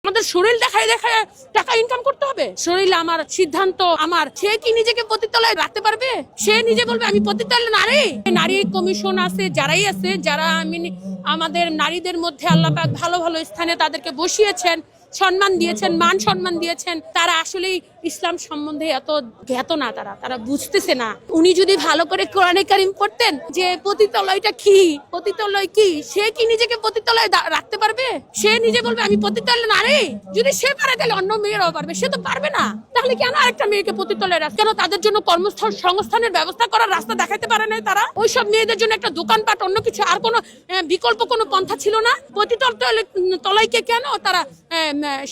আমাদের শরীর দেখায় দেখায় টাকা ইনকাম করতে হবে? শরীর আমার, সিদ্ধান্ত আমার। সে কি নিজেকে পতিতলায় রাখতে পারবে? সে নিজে বলবে আমি পতিতলা নারী। নারী কমিশন আছে, যারাই আছে, যারা আমাদের নারীদের মধ্যে আল্লাহ পাক ভালো ভালো স্থানে তাদেরকে বসিয়েছেন, সম্মান দিয়েছেন, মান সম্মান দিয়েছেন, তারা আসলেই ইসলাম সম্বন্ধে এত জ্ঞাত না, তারা বুঝতেছে না। উনি যদি ভালো করে কোরআনে কারিম পড়তেন যে পতিতলয়টা কি, পতিতলয় কি, সে কি নিজেকে পতিতলয় রাখতে পারবে? সে নিজে বলবে আমি পতিতলয় নারী। যদি সে পারে তাহলে অন্য মেয়েরাও পারবে। সে তো পারবে না, তাহলে কেন আরেকটা মেয়েকে পতিতলয় রাখে? কেন তাদের জন্য সংস্থানের ব্যবস্থা করার রাস্তা দেখাতে পারে নাই তারা? ওইসব মেয়েদের জন্য একটা দোকানপাট, অন্য কিছু আর কোনো বিকল্প কোনো পন্থা ছিল না? পতিতলয়কে কেন তারা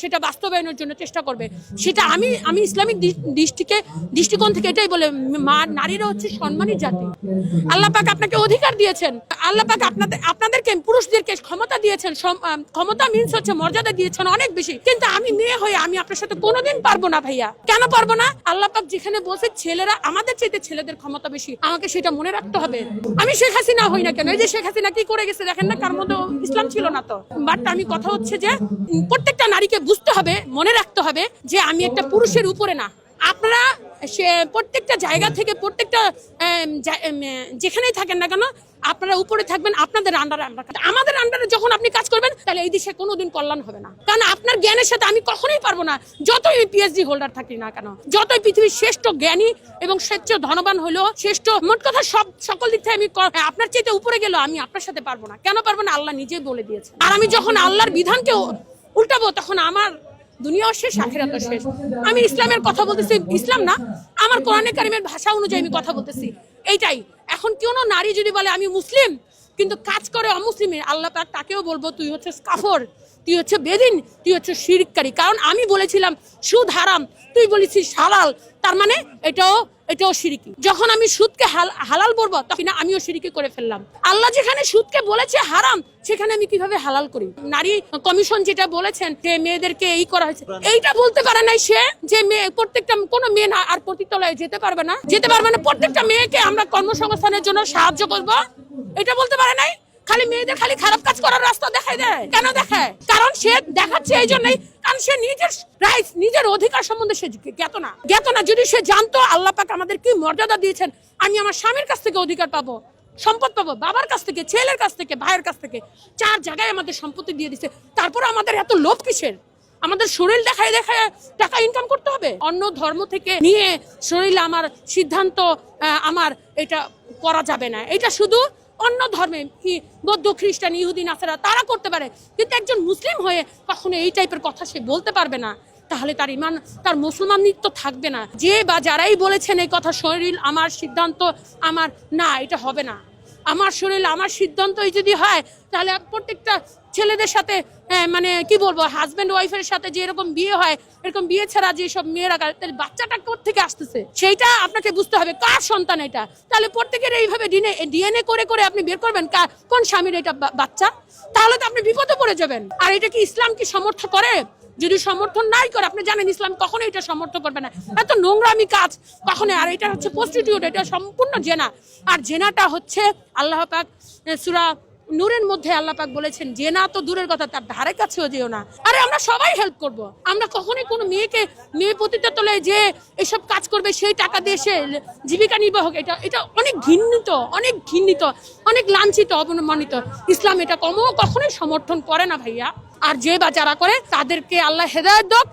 সেটা বাস্তবায়নের জন্য চেষ্টা করবে? সেটা আমি ইসলামিক দৃষ্টিকোণ থেকে এটাই বলে, নারীরা হচ্ছে সম্মানী জাতি। আল্লাহ পাক আপনাকে অধিকার দিয়েছেন, আল্লাহ পাক আপনাদেরকে পুরুষদেরকে ক্ষমতা দিয়েছেন। ক্ষমতা মিন্স হচ্ছে মর্যাদা দিয়েছেন অনেক বেশি। কিন্তু আমি মেয়ে হয়ে আমি আপনার সাথে কোনোদিন পারবো না ভাইয়া। কেন পারবো না? আল্লাহ পাক যেখানে বলছে ছেলেরা আমাদের চাইতে ছেলেদের ক্ষমতা বেশি, আমাকে সেটা মনে রাখতে হবে। আমি শেখ হাসিনা হই না কেন? এই যে শেখ হাসিনা কি করে গেছে দেখেন না, কার মধ্যে ইসলাম ছিল না তো। বাট আমি কথা হচ্ছে যে প্রত্যেকটা নারীকে বুঝতে হবে, মনে রাখতে হবে যে আমি একটা পুরুষের উপরে না। আপনারা সে প্রত্যেকটা জায়গা থেকে, প্রত্যেকটা যেখানেই থাকেন না কেন, আপনারা উপরে থাকবেন, আপনাদের আন্ডারে। আমাদের আন্ডারে যখন আপনি কাজ করবেন, তাহলে এই দেশে কোনোদিন কল্যাণ হবে না। কারণ আপনার জ্ঞানের সাথে আমি কখনোই পারবো না, যতই পিএইচডি হোল্ডার থাকি না কেন, যতই পৃথিবীর শ্রেষ্ঠ জ্ঞানী এবং শ্রেষ্ঠ ধনবান হলো, শ্রেষ্ঠ মোট কথা সকল দিক থেকে আমি আপনার চাইতে উপরে গেল, আমি আপনার সাথে পারবো না। কেন পারবো না? আল্লাহ নিজেই বলে দিয়েছে। আর আমি যখন আল্লাহর বিধানকে উল্টাবো, তখন আমার দুনিয়াও শেষ, আখিরাতও শেষ। আমি ইসলামের কথা বলতেছি, ইসলাম না, আমার কোরআনে কারিমের ভাষা অনুযায়ী আমি কথা বলতেছি। এইটাই। এখন কোনো নারী যদি বলে আমি মুসলিম কিন্তু কাজ করে অমুসলিমের, আল্লাহ পাক তাকেও বলবো তুই হচ্ছে কাফর, তুই হচ্ছে বেদিন, তুই হচ্ছে শিরককারী। কারণ আমি বলেছিলাম সুদ হারাম, তুই বলেছিস হালাল, তার মানে এটাও শিরকি। যখন আমি সুদকে হালাল বলবো, তখন আমিও শিরকি করে ফেললাম। আল্লাহ যেখানে সুদকে বলেছে হারাম, সেখানে আমি কিভাবে হালাল করি? নারী কমিশন যেটা বলেছেন যে মেয়েদেরকে এই করা হয়েছে, এইটা বলতে পারে নাই সে যে প্রত্যেকটা কোনো মেয়ে না আর পতিতলায় যেতে পারবে না, প্রত্যেকটা মেয়েকে আমরা কর্মসংস্থানের জন্য সাহায্য করব, এটা বলতে পারে নাই। খালি মেয়েদের খালি খারাপ কাজ করার রাস্তা দেখায় দেয়। কেন দেখায়? কারণ সে দেখাচ্ছে এই জন্যই, কারণ সে নিজের রাইটস, নিজের অধিকার সম্বন্ধে সে জ্ঞাত না। যদি সে জানতো আল্লাহ পাক আমাদের কি মর্যাদা দিয়েছেন, আমি আমার স্বামীর কাছ থেকে অধিকার পাবো, সম্পদ পাবো, বাবার কাছ থেকে, ছেলের কাছ থেকে, ভাইয়ের কাছ থেকে, 4 জায়গায় আমাদের সম্পত্তি দিয়ে দিচ্ছে, তারপর আমাদের এত লোভ কিসের? আমাদের শরীর দেখায় দেখায় টাকা ইনকাম করতে হবে? অন্য ধর্ম থেকে নিয়ে শরীর আমার, সিদ্ধান্ত আমার, এটা করা যাবে না। এটা শুধু অন্য ধর্মে, বৌদ্ধ, খ্রিস্টান, ইহুদি, নাসারা তারা করতে পারে, কিন্তু একজন মুসলিম হয়ে কখনো এই টাইপের কথা সে বলতে পারবে না। তাহলে তার ইমান, তার মুসলমানিত্ব থাকবে না। যে বা যারাই বলেছেন এই কথা, শরীর আমার, সিদ্ধান্ত আমার, না, এটা হবে না। আমার শরীর আমার সিদ্ধান্তই যদি হয়, তাহলে প্রত্যেকটা ছেলেদের সাথে মানে কি বলবো, হাজব্যান্ড ওয়াইফের সাথে যে এরকম বিয়ে হয়, এরকম বিয়ে ছাড়া যেসব মেয়েরা, তাহলে বাচ্চাটা কোথেকে আসতেছে সেইটা আপনাকে বুঝতে হবে, কার সন্তান এটা। তাহলে প্রত্যেকের এইভাবে ডিএনএ করে করে আপনি বের করবেন কোন স্বামীর এটা বাচ্চা, তাহলে তো আপনি বিপদে পড়ে যাবেন। আর এটা কি ইসলাম কি সমর্থন করে? যদি সমর্থন নাই করে, আপনি জানেন ইসলাম কখনো এটা সমর্থন করবে না, এত নোংরামি কাজ কখনো। আর এটা হচ্ছে প্রস্টিটিউট, এটা সম্পূর্ণ জেনা। আর জেনাটা হচ্ছে আল্লাহ পাক সূরা নূরের মধ্যে আল্লাহ পাক বলেছেন জেনা তো দূরের কথা, তার ধারে কাছেও যেও না। আরে আমরা সবাই হেল্প করব, আমরা কখনোই কোনো মেয়ে পতিতালয়ে যে এসব কাজ করবে সেই টাকা দিয়ে সে জীবিকা নির্বাহ, এটা অনেক ঘৃণিত, অনেক লাঞ্ছিত, অবমানিত। ইসলাম এটা কখনোই সমর্থন করে না ভাইয়া। আর যে বা যারা করে তাদেরকে আল্লাহ হেদায়েত দাও।